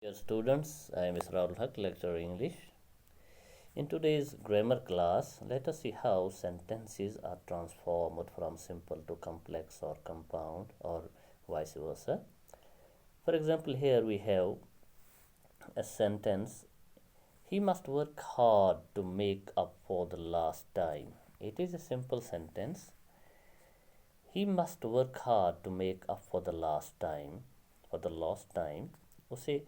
Dear students, I am Israr lecturer English. In today's grammar class, let us see how sentences are transformed from simple to complex or compound or vice versa. For example, here we have a sentence: he must work hard to make up for the last time. It is a simple sentence. He must work hard to make up for the last time, for the lost time. उसे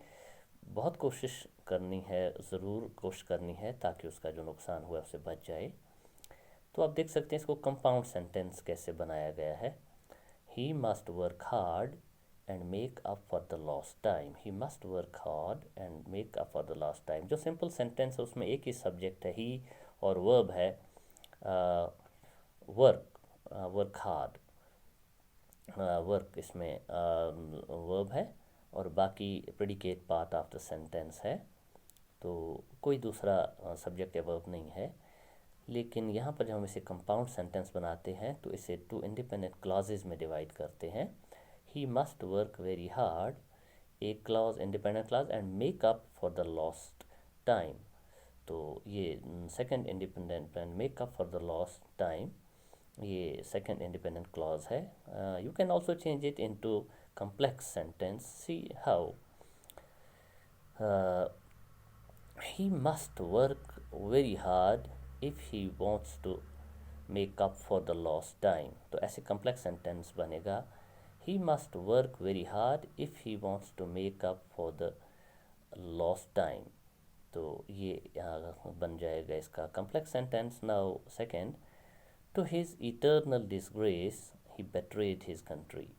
बहुत कोशिश करनी है, ज़रूर कोशिश करनी है ताकि उसका जो नुकसान हुआ उससे बच जाए। तो आप देख सकते हैं इसको कंपाउंड सेंटेंस कैसे बनाया गया है। ही must work hard and make up for the lost time. He must work hard and make up for the lost time. जो सिंपल सेंटेंस है उसमें एक ही सब्जेक्ट है, ही, और वर्ब है वर्क, वर्क हार्ड। वर्क इसमें वर्ब है और बाकी predicate part of the sentence है, तो कोई दूसरा सब्जेक्ट या वर्ब नहीं है। लेकिन यहाँ पर जब हम इसे कंपाउंड सेंटेंस बनाते हैं तो इसे टू इंडिपेंडेंट क्लॉजेज में डिवाइड करते हैं। He must work very hard, एक clause independent clause, and make up for the lost time. तो ये second independent, and make up for the lost time, ये सेकंड इंडिपेंडेंट क्लॉज है। You can also change it into complex sentence. See how he must work very hard if he wants to make up for the lost time. तो ऐसे complex sentence बनेगा: he must work very hard if he wants to make up for the lost time. तो ये यहाँ बन जाएगा इसका complex sentence. Now second, to his eternal disgrace he betrayed his country.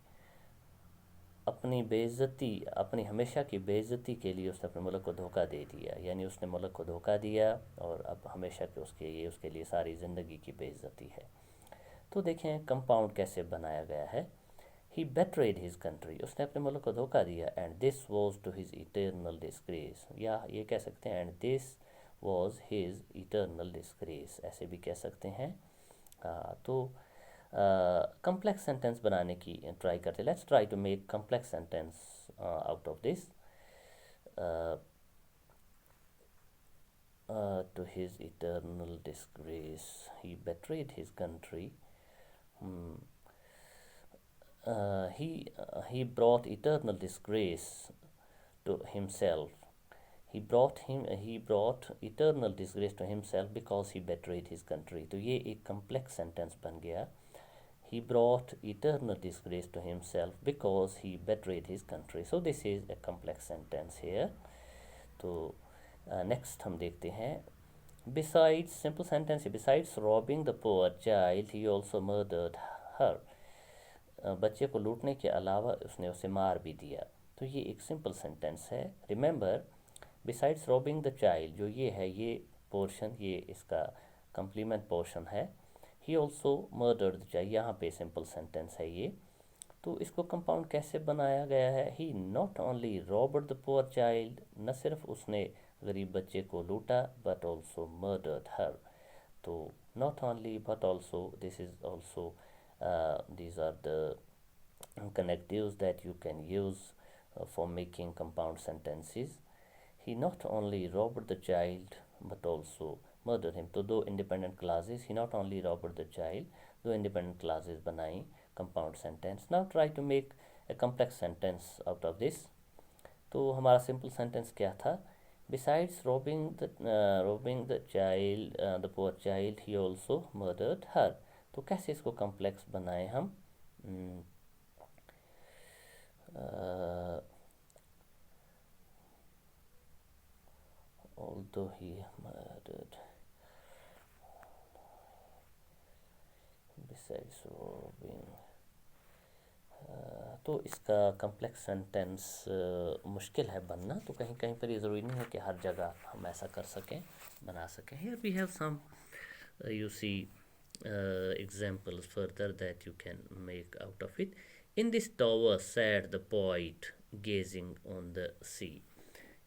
अपनी बेइज्जती, अपनी हमेशा की बेइज्जती के लिए उसने अपने मुल्क को धोखा दे दिया, यानी उसने मुल्क को धोखा दिया और अब हमेशा के उसके लिए सारी ज़िंदगी की बेइज्जती है। तो देखें कंपाउंड कैसे बनाया गया है। ही बेट्रेड हिज कंट्री, उसने अपने मुल्क को धोखा दिया, and this was to his eternal disgrace, या ये कह सकते हैं and this was his eternal disgrace, ऐसे भी कह सकते हैं। तो complex sentence बनाने की ट्राई करते। Let's try to make complex sentence out of this. To his eternal disgrace he betrayed his country. He brought eternal disgrace to himself. He brought eternal disgrace to himself because he betrayed his country. तो ये एक complex sentence बन गया। He brought eternal disgrace to himself because he betrayed his country. So this is a complex sentence here. तो next हम देखते हैं, besides, simple sentence, besides robbing the poor child he also murdered her. बच्चे को लूटने के अलावा उसने उसे मार भी दिया। तो ये एक सिंपल सेंटेंस है। Remember, besides robbing the child, जो ये है, ये पोर्शन, ये इसका कंप्लीमेंट पोर्शन है। He also murdered the child, यहाँ पे सिंपल सेंटेंस है ये। तो इसको कंपाउंड कैसे बनाया गया है? He not only robbed the poor child, न सिर्फ उसने गरीब बच्चे को लूटा, बट ऑल्सो मर्डर्ड हर। तो not only but also, this is also, these are the connectives that you can use for making compound sentences. He not only robbed the child but also murdered him. तो दो independent clauses, he not only robbed the child, दो independent clauses बनाई compound sentence. Now try to make a complex sentence out of this. तो हमारा simple sentence क्या था? Besides robbing the child, the poor child, he also murdered her. तो कैसे इसको complex बनाएं हम? Although he murdered, besides robbing, तो इसका कम्प्लेक्स सेंटेंस मुश्किल है बनना। तो कहीं कहीं पर ये ज़रूरी नहीं है कि हर जगह हम ऐसा कर सकें, बना सकें। Here we have some you see examples further that you can make out of it. In this tower sat the poet gazing on the sea.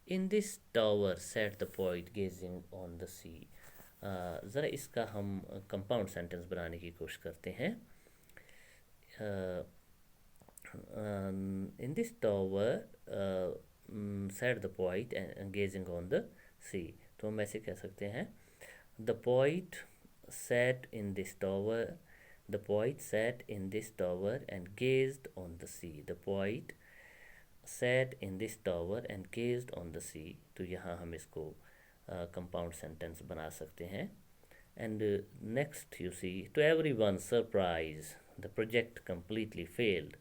In this tower sat the poet gazing on the sea. ज़रा इसका हम compound sentence बनाने की कोशिश करते हैं। In this tower said the poet gazing on the sea. तो हम ऐसे कह सकते हैं, the poet sat in this tower, the poet sat in this tower and gazed on the sea. The poet sat in this tower and gazed on the sea. तो यहाँ हम इसको कंपाउंड सेंटेंस बना सकते हैं. And next you see, to everyone's surprise, the project completely failed.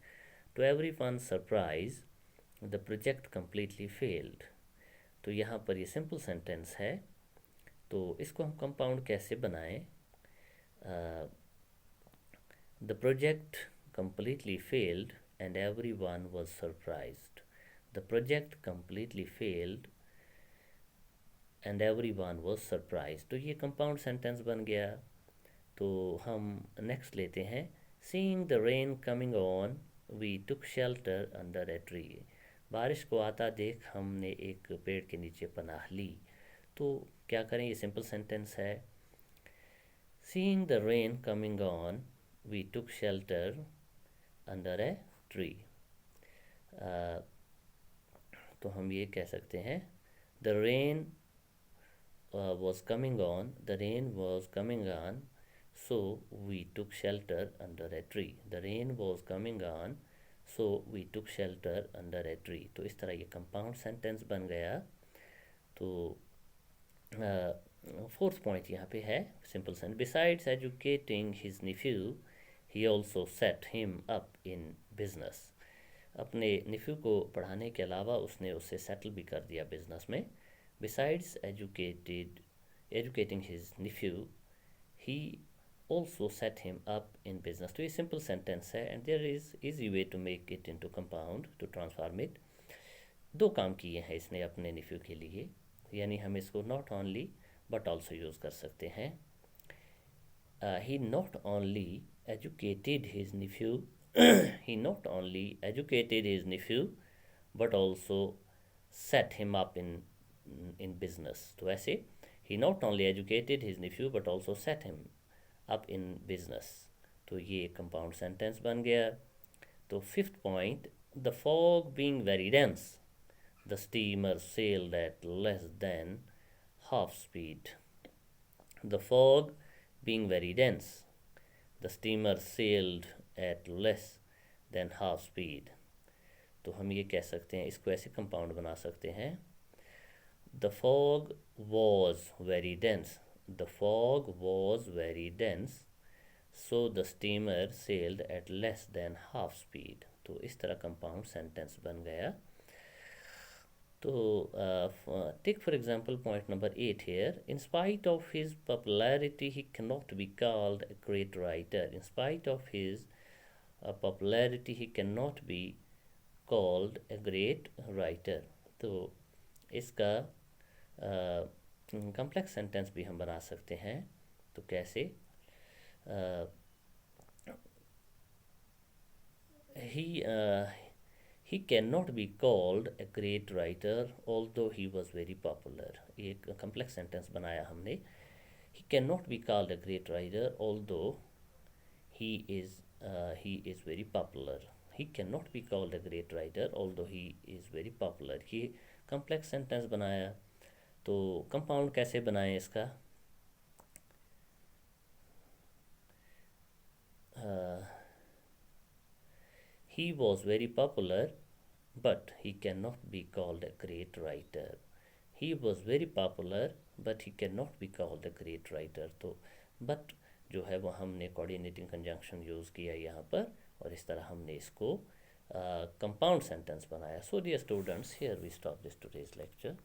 To everyone's surprise, the project completely failed. तो यहाँ पर ये सिंपल सेंटेंस है, तो इसको हम कंपाउंड कैसे बनाएं? The project completely failed and everyone was surprised. The project completely failed and everyone was surprised. तो ये कंपाउंड सेंटेंस बन गया. तो हम नेक्स्ट लेते हैं, seeing the rain coming on, we took shelter under a tree. बारिश को आता देख हमने एक पेड़ के नीचे पनाह ली. तो क्या करें, ये सिंपल सेंटेंस है. Seeing the rain coming on, we took shelter under a tree. तो हम ये कह सकते हैं, the rain was coming on, the rain was coming on, so we took shelter under a tree. The rain was coming on, so we took shelter under a tree. तो इस तरह ये कंपाउंड सेंटेंस बन गया. तो fourth point यहाँ पे है simple sentence. Besides educating his nephew he also set him up in business. अपने निफ्यू को पढ़ाने के अलावा उसने उससे सेटल भी कर दिया बिजनेस में. Besides educating his nephew he also set him up in business. तो ये सिंपल सेंटेंस है and there is easy way to make it into compound, to transform it. दो काम किए हैं इसने अपने निफ्यू के लिए, यानी हम इसको not only but also use कर सकते हैं. He not only educated his nephew he not only educated his nephew but also set him up in business. तो ऐसे he not only educated his nephew but also set him up in business. तो ये compound sentence बन गया. तो fifth point, the fog being very dense, the steamer sailed at less than half speed. The fog being very dense, the steamer sailed at less than half speed. तो हम ये कह सकते हैं, इसको ऐसे कंपाउंड बना सकते हैं. The fog was very dense. The fog was very dense, so the steamer sailed at less than half speed. तो इस तरह कंपाउंड सेंटेंस बन गया. तो take for example point number 8 here. In spite of his popularity, he cannot be called a great writer. In spite of his popularity, he cannot be called a great writer. तो इसका complex sentence भी हम बना सकते हैं. तो कैसे? He cannot be called a great writer although he was very popular. एक complex sentence बनाया हमने. He cannot be called a great writer although he is very popular. He cannot be called a great writer although he is very popular. ये complex sentence बनाया. तो compound कैसे बनाएं इसका? He was very popular, but he cannot be called a great writer. He was very popular, but he cannot be called a great writer. तो but जो है वो हमने कोऑर्डिनेटिंग कंजंक्शन यूज़ किया यहाँ पर, और इस तरह हमने इसको कंपाउंड सेंटेंस बनाया. So dear students, here we stop this today's lecture.